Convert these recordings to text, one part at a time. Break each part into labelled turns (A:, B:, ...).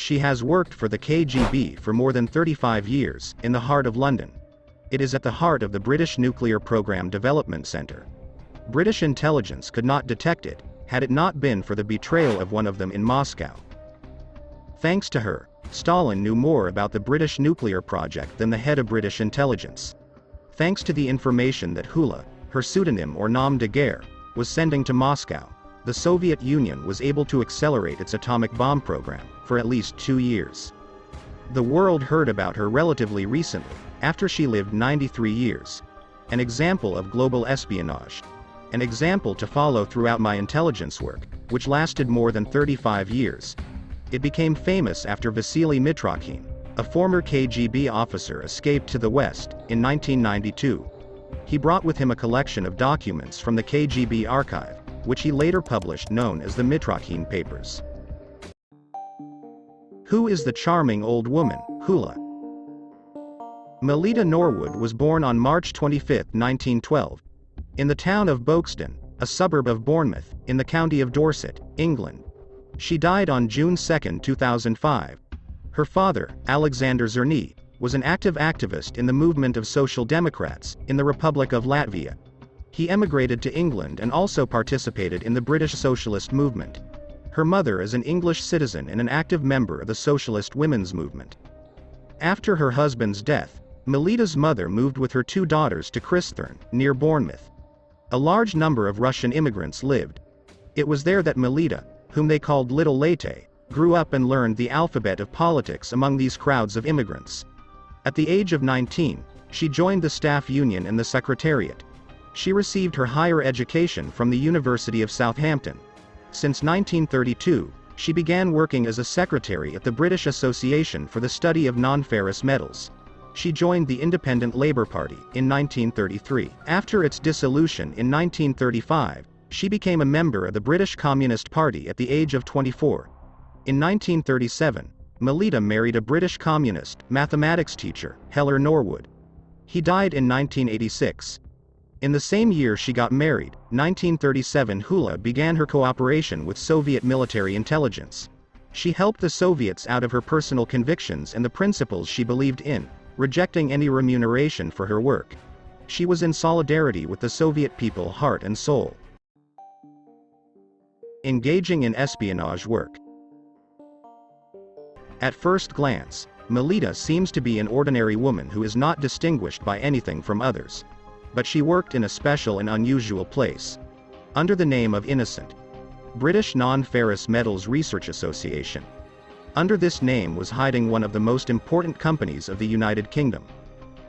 A: She has worked for the KGB for more than 35 years, in the heart of London. It is at the heart of the British Nuclear Program Development Centre. British intelligence could not detect it, had it not been for the betrayal of one of them in Moscow. Thanks to her, Stalin knew more about the British nuclear project than the head of British intelligence. Thanks to the information that Hula, her pseudonym or nom de guerre, was sending to Moscow, the Soviet Union was able to accelerate its atomic bomb program, for at least 2 years. The world heard about her relatively recently, after she lived 93 years. An example of global espionage. An example to follow throughout my intelligence work, which lasted more than 35 years. It became famous after Vasily Mitrokhin, a former KGB officer, escaped to the West, in 1992. He brought with him a collection of documents from the KGB archive, which he later published, known as the Mitrokhin Papers. Who is the charming old woman, Hula? Melita Norwood was born on March 25, 1912, in the town of Folkestone, a suburb of Bournemouth, in the county of Dorset, England. She died on June 2, 2005. Her father, Alexander Zerny, was an active activist in the movement of Social Democrats, in the Republic of Latvia. He emigrated to England and also participated in the British socialist movement. Her mother is an English citizen and an active member of the socialist women's movement. After her husband's death, Melita's mother moved with her 2 daughters to Christhorne, near Bournemouth. A large number of Russian immigrants lived. It was there that Melita, whom they called Little Late, grew up and learned the alphabet of politics among these crowds of immigrants. At the age of 19, she joined the staff union and the secretariat. She received her higher education from the University of Southampton. Since 1932, she began working as a secretary at the British Association for the Study of Non-Ferrous Metals. She joined the Independent Labour Party in 1933. After its dissolution in 1935, she became a member of the British Communist Party at the age of 24. In 1937, Melita married a British communist mathematics teacher, Heller Norwood. He died in 1986. In the same year she got married, 1937, Hula began her cooperation with Soviet military intelligence. She helped the Soviets out of her personal convictions and the principles she believed in, rejecting any remuneration for her work. She was in solidarity with the Soviet people heart and soul. Engaging in espionage work. At first glance, Melita seems to be an ordinary woman who is not distinguished by anything from others. But she worked in a special and unusual place. Under the name of Innocent. British Non-Ferrous Metals Research Association. Under this name was hiding one of the most important companies of the United Kingdom,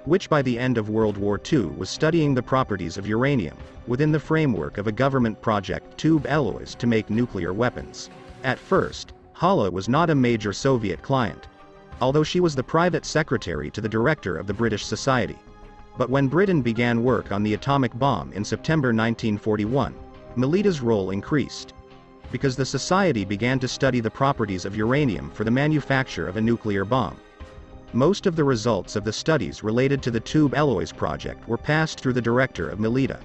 A: which by the end of World War II was studying the properties of uranium, within the framework of a government project, tube alloys, to make nuclear weapons. At first, Hula was not a major Soviet client, although she was the private secretary to the director of the British Society. But when Britain began work on the atomic bomb in September 1941, Melita's role increased. Because the Society began to study the properties of uranium for the manufacture of a nuclear bomb. Most of the results of the studies related to the Tube Alloys project were passed through the director of Melita.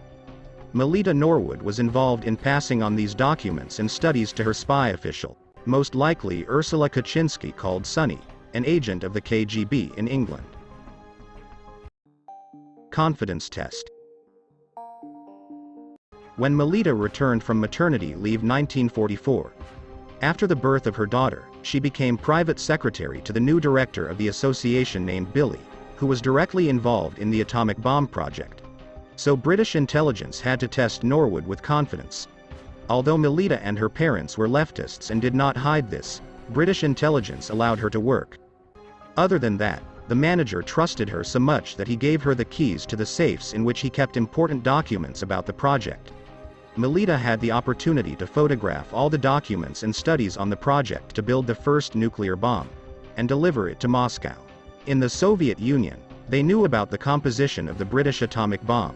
A: Melita Norwood was involved in passing on these documents and studies to her spy official, most likely Ursula Kaczynski, called Sunny, an agent of the KGB in England. Confidence test. When Melita returned from maternity leave 1944, after the birth of her daughter, she became private secretary to the new director of the association named Billy, who was directly involved in the atomic bomb project. So British intelligence had to test Norwood with confidence. Although Melita and her parents were leftists and did not hide this, British intelligence allowed her to work. Other than that, the manager trusted her so much that he gave her the keys to the safes in which he kept important documents about the project. Melita had the opportunity to photograph all the documents and studies on the project to build the first nuclear bomb, and deliver it to Moscow. In the Soviet Union, they knew about the composition of the British atomic bomb.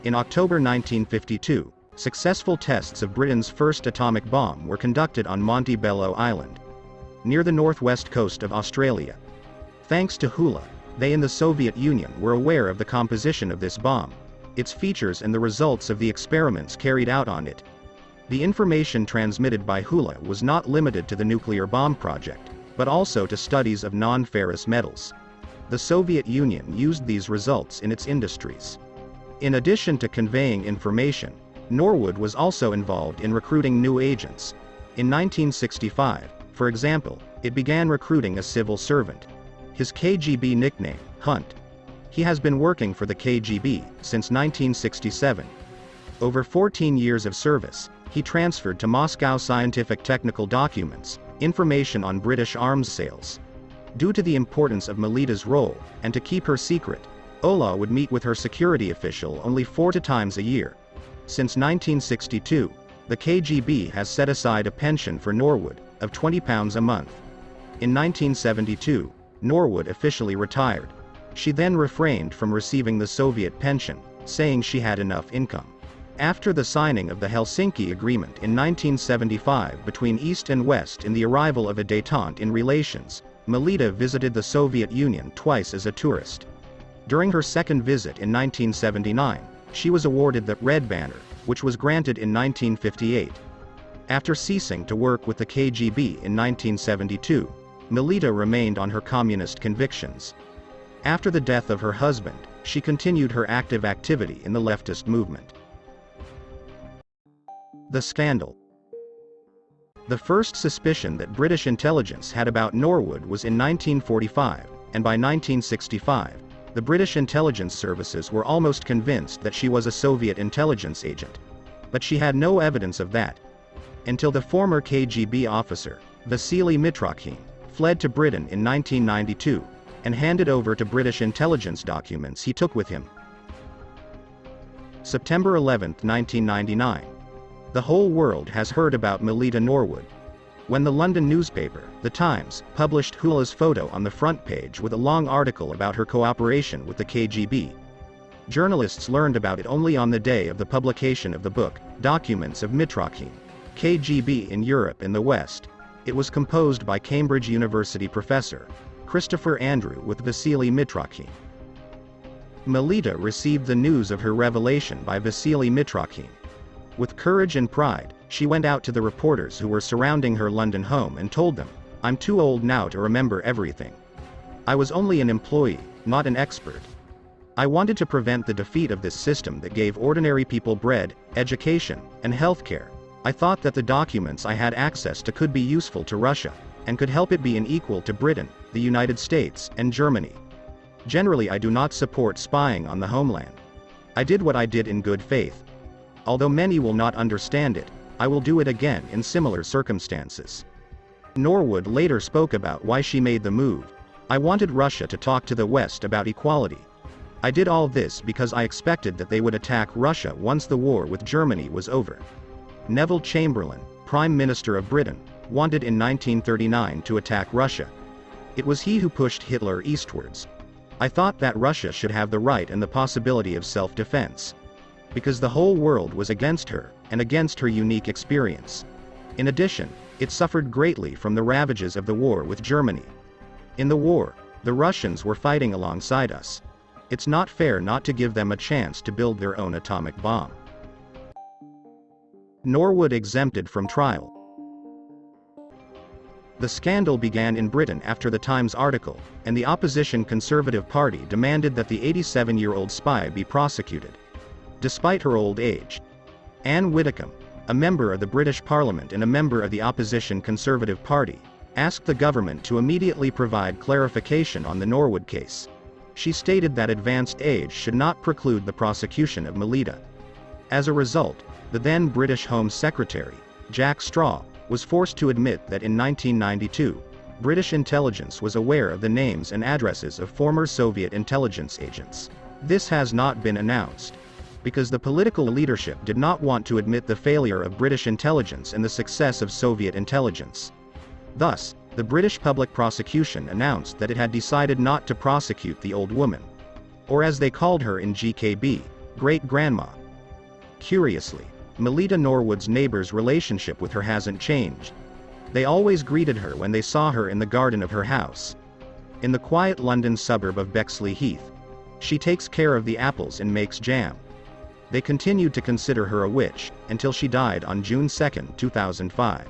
A: In October 1952, successful tests of Britain's first atomic bomb were conducted on Montebello Island, near the northwest coast of Australia. Thanks to Hula, they in the Soviet Union were aware of the composition of this bomb, its features and the results of the experiments carried out on it. The information transmitted by Hula was not limited to the nuclear bomb project. but also to studies of non-ferrous metals. The Soviet Union used these results in its industries. In addition to conveying information, Norwood was also involved in recruiting new agents. In 1965, for example, it began recruiting a civil servant. His KGB nickname, Hunt. He has been working for the KGB since 1967. Over 14 years of service, he transferred to Moscow scientific technical documents, information on British arms sales. Due to the importance of Melita's role, and to keep her secret, Ola would meet with her security official only 4 times a year. Since 1962, the KGB has set aside a pension for Norwood of £20 a month. In 1972, Norwood officially retired. She then refrained from receiving the Soviet pension, saying she had enough income. After the signing of the Helsinki Agreement in 1975 between East and West and the arrival of a détente in relations, Melita visited the Soviet Union twice as a tourist. During her second visit in 1979, she was awarded the Red Banner, which was granted in 1958. After ceasing to work with the KGB in 1972, Melita remained on her communist convictions. After the death of her husband, she continued her active activity in the leftist movement. The scandal. The first suspicion that British intelligence had about Norwood was in 1945, and by 1965, the British intelligence services were almost convinced that she was a Soviet intelligence agent. But she had no evidence of that. Until the former KGB officer, Vasily Mitrokhin, fled to Britain in 1992, and handed over to British intelligence documents he took with him. September 11, 1999. The whole world has heard about Melita Norwood. When the London newspaper, The Times, published Hula's photo on the front page with a long article about her cooperation with the KGB, journalists learned about it only on the day of the publication of the book, Documents of Mitrokhin, KGB in Europe and the West. It was composed by Cambridge University professor Christopher Andrew with Vasily Mitrokhin. Melita received the news of her revelation by Vasily Mitrokhin. With courage and pride, she went out to the reporters who were surrounding her London home and told them, "I'm too old now to remember everything. I was only an employee, not an expert. I wanted to prevent the defeat of this system that gave ordinary people bread, education, and healthcare. I thought that the documents I had access to could be useful to Russia, and could help it be an equal to Britain, the United States, and Germany. Generally, I do not support spying on the homeland. I did what I did in good faith. Although many will not understand it, I will do it again in similar circumstances." Norwood later spoke about why she made the move. "I wanted Russia to talk to the West about equality. I did all this because I expected that they would attack Russia once the war with Germany was over." Neville Chamberlain, Prime Minister of Britain, wanted in 1939 to attack Russia. It was he who pushed Hitler eastwards. "I thought that Russia should have the right and the possibility of self-defense. Because the whole world was against her, and against her unique experience. In addition, it suffered greatly from the ravages of the war with Germany. In the war, the Russians were fighting alongside us. It's not fair not to give them a chance to build their own atomic bomb." Norwood exempted from trial. The scandal began in Britain after the Times article, and the opposition Conservative Party demanded that the 87-year-old spy be prosecuted. Despite her old age, Anne Widdecombe, a member of the British Parliament and a member of the opposition Conservative Party, asked the government to immediately provide clarification on the Norwood case. She stated that advanced age should not preclude the prosecution of Melita. As a result, the then British Home Secretary, Jack Straw, was forced to admit that in 1992, British intelligence was aware of the names and addresses of former Soviet intelligence agents. This has not been announced, because the political leadership did not want to admit the failure of British intelligence and the success of Soviet intelligence. Thus, the British public prosecution announced that it had decided not to prosecute the old woman. Or as they called her in GKB, great-grandma. Curiously, Melita Norwood's neighbors' relationship with her hasn't changed. They always greeted her when they saw her in the garden of her house. In the quiet London suburb of Bexley Heath, she takes care of the apples and makes jam. They continued to consider her a witch, until she died on June 2, 2005.